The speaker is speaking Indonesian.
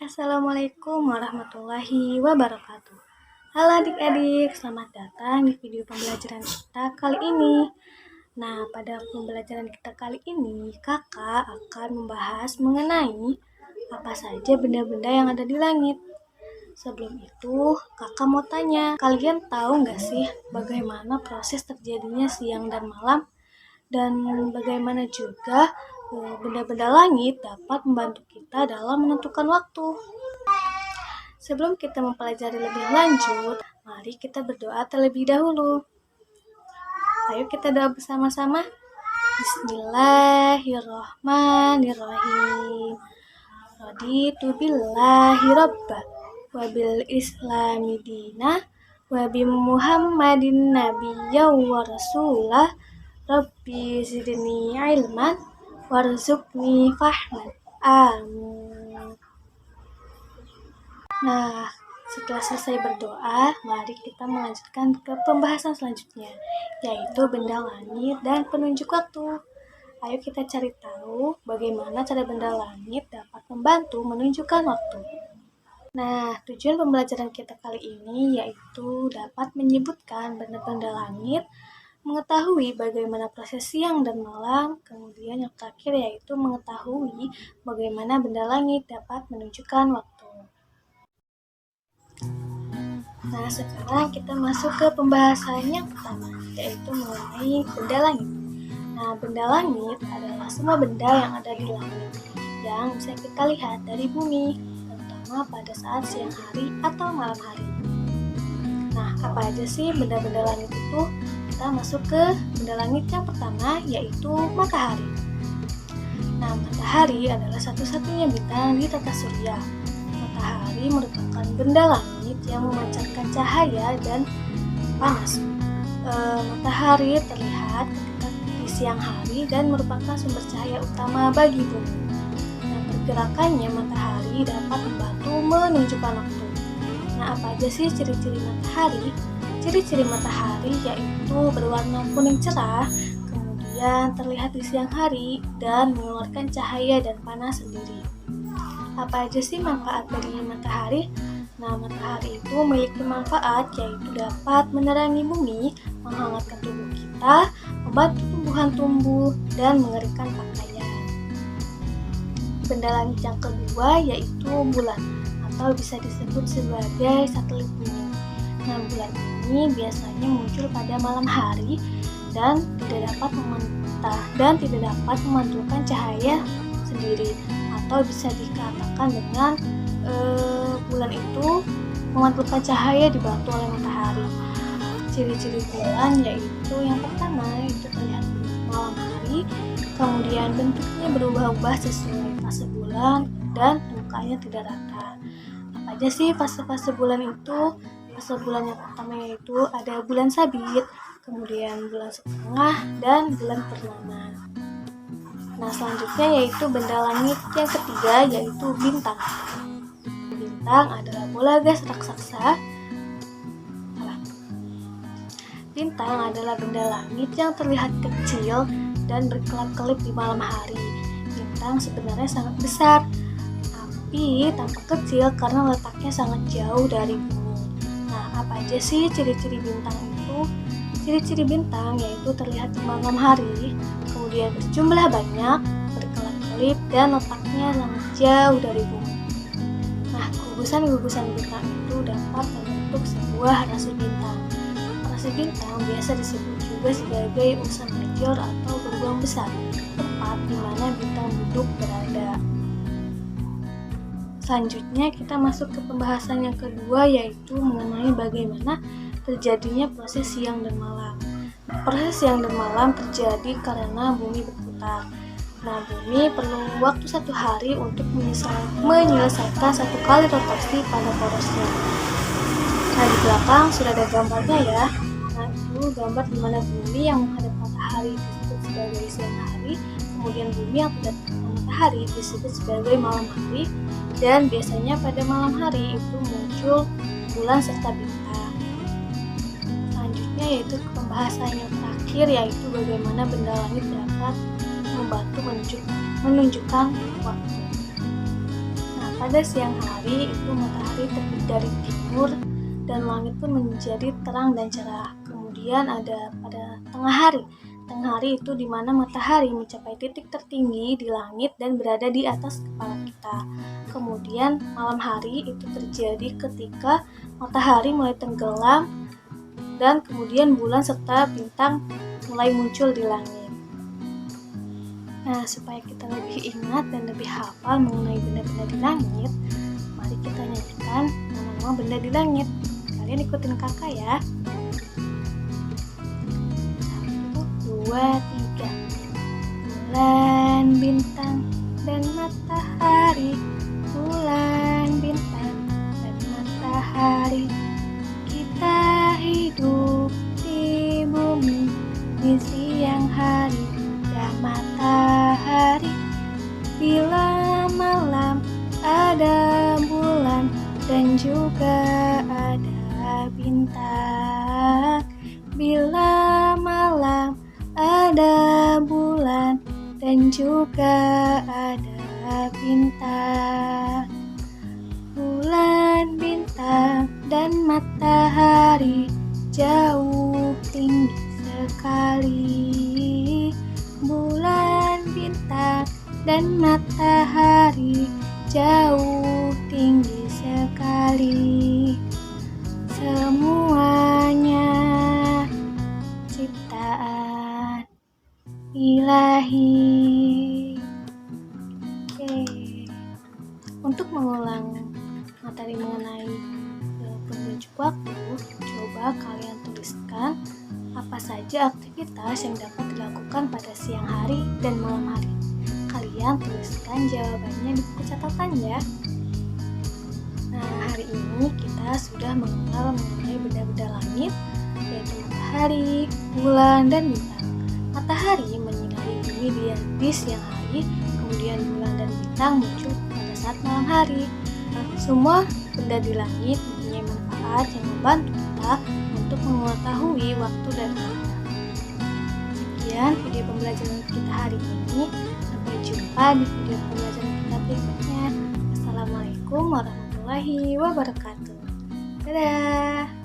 Assalamualaikum warahmatullahi wabarakatuh. Halo adik-adik, selamat datang di video pembelajaran kita kali ini. Nah, pada pembelajaran kita kali ini, kakak akan membahas mengenai apa saja benda-benda yang ada di langit. Sebelum itu, kakak mau tanya, kalian tahu nggak sih bagaimana proses terjadinya siang dan malam? Dan bagaimana juga benda-benda langit dapat membantu kita dalam menentukan waktu. Sebelum kita mempelajari lebih lanjut, mari kita berdoa terlebih dahulu. Ayo kita doa bersama-sama. Bismillahirrahmanirrahim. Raditu billahi robba, wabil islami dina, wabi muhammadin nabiyya wa rasulah, rabbi zidni ilman, warzuqni fahman. Amin. Nah, setelah selesai berdoa, mari kita melanjutkan ke pembahasan selanjutnya, yaitu benda langit dan penunjuk waktu. Ayo kita cari tahu bagaimana cara benda langit dapat membantu menunjukkan waktu. Nah, tujuan pembelajaran kita kali ini yaitu dapat menyebutkan benda-benda langit, mengetahui bagaimana proses siang dan malam, kemudian yang terakhir yaitu mengetahui bagaimana benda langit dapat menunjukkan waktu. Nah, sekarang kita masuk ke pembahasan yang pertama, yaitu mengenai benda langit. Nah, benda langit adalah semua benda yang ada di langit yang bisa kita lihat dari bumi, terutama pada saat siang hari atau malam hari. Nah, apa aja sih benda-benda langit itu? Kita masuk ke benda langit yang pertama, yaitu matahari. Nah, matahari adalah satu-satunya bintang di tata surya. Matahari merupakan benda langit yang memancarkan cahaya dan panas. Matahari terlihat ketika di siang hari dan merupakan sumber cahaya utama bagi bumi. Nah, pergerakannya matahari dapat membantu menunjukkan waktu. Nah, apa aja sih ciri-ciri matahari? Ciri-ciri matahari yaitu berwarna kuning cerah, kemudian terlihat di siang hari dan mengeluarkan cahaya dan panas sendiri. Apa aja sih manfaat dari matahari? Nah, matahari itu memiliki manfaat yaitu dapat menerangi bumi, menghangatkan tubuh kita, membantu tumbuhan tumbuh, dan mengeringkan pakaian. Benda langit yang kedua yaitu bulan, atau bisa disebut sebagai satelit bumi. Nah, bulan ini biasanya muncul pada malam hari dan tidak dapat memantulkan cahaya sendiri, atau bisa dikatakan dengan bulan itu memantulkan cahaya dibantu oleh matahari. Ciri-ciri bulan yaitu yang pertama itu terlihat malam hari, kemudian bentuknya berubah-ubah sesuai fase bulan dan mukanya tidak rata. Apa aja sih fase-fase bulan itu? Fase bulan yang pertama yaitu ada bulan sabit, kemudian bulan setengah, dan bulan purnama. Nah, selanjutnya yaitu benda langit yang ketiga yaitu bintang. Bintang adalah bola gas raksasa. Bintang adalah benda langit yang terlihat kecil dan berkelap-kelip di malam hari. Bintang sebenarnya sangat besar, tapi tampak kecil karena letaknya sangat jauh dari bumi. Nah, apa aja sih ciri-ciri bintang itu? Ciri-ciri bintang yaitu terlihat di malam hari, kemudian berjumlah banyak, berkelap-kelip, dan letaknya sangat jauh dari bumi. Nah, gugusan-gugusan bintang itu dapat membentuk sebuah rasi bintang. Rasi bintang biasa disebut juga sebagai ursa major atau gerbang besar, tempat di mana bintang duduk berada. Selanjutnya kita masuk ke pembahasan yang kedua, yaitu mengenai bagaimana terjadinya proses siang dan malam. Proses siang dan malam terjadi karena bumi berputar. Nah, bumi perlu waktu 1 hari untuk menyelesaikan 1 kali rotasi pada porosnya. Nah, di belakang sudah ada gambarnya ya. Nah, itu gambar di mana bumi yang menghadap matahari disebut sebagai siang hari, kemudian bumi yang tidak menghadap matahari disebut sebagai malam hari, dan biasanya pada malam hari itu muncul bulan serta bintang. Selanjutnya yaitu pembahasan yang terakhir, yaitu bagaimana benda langit dapat membantu menunjukkan waktu. Nah, apa pada siang hari itu matahari terbit dari timur dan langit pun menjadi terang dan cerah. Kemudian ada pada tengah hari. Tengah hari itu di mana matahari mencapai titik tertinggi di langit dan berada di atas kepala kita. Kemudian malam hari itu terjadi ketika matahari mulai tenggelam dan kemudian bulan serta bintang mulai muncul di langit. Nah, supaya kita lebih ingat dan lebih hafal mengenai benda-benda di langit, mari kita nyanyikan nama-nama benda di langit. Kalian ikutin kakak ya. 1, 2, 3. Bulan, bintang, dan matahari. Bulan, bintang, dan matahari. Kita hidup di bumi di siang hari dan matahari. Bila malam ada bulan dan juga ada bintang. Bila malam ada bulan dan juga ada bintang. Bulan, bintang, dan matahari jauh tinggi sekali. Bulan, bintang, dan matahari jauh tinggi sekali. Semuanya ciptaan Ilahi. Oke. Untuk mengulang materi mengenai penunjuk waktu, coba kalian tuliskan apa saja aktivitas yang dapat dilakukan pada siang hari dan malam hari. Kalian tuliskan jawabannya di buku catatan ya. Nah, hari ini kita sudah mengenal mengenai benda-benda langit, yaitu matahari, bulan, dan bintang. Matahari menyinari bumi di siang hari, kemudian bulan dan bintang muncul pada saat malam hari. Semua benda di langit mempunyai manfaat yang membantu kita untuk mengetahui waktu dan arah. Sekian video pembelajaran kita hari ini. Sampai jumpa di video pembelajaran kita berikutnya. Assalamualaikum warahmatullahi wabarakatuh. Dadah.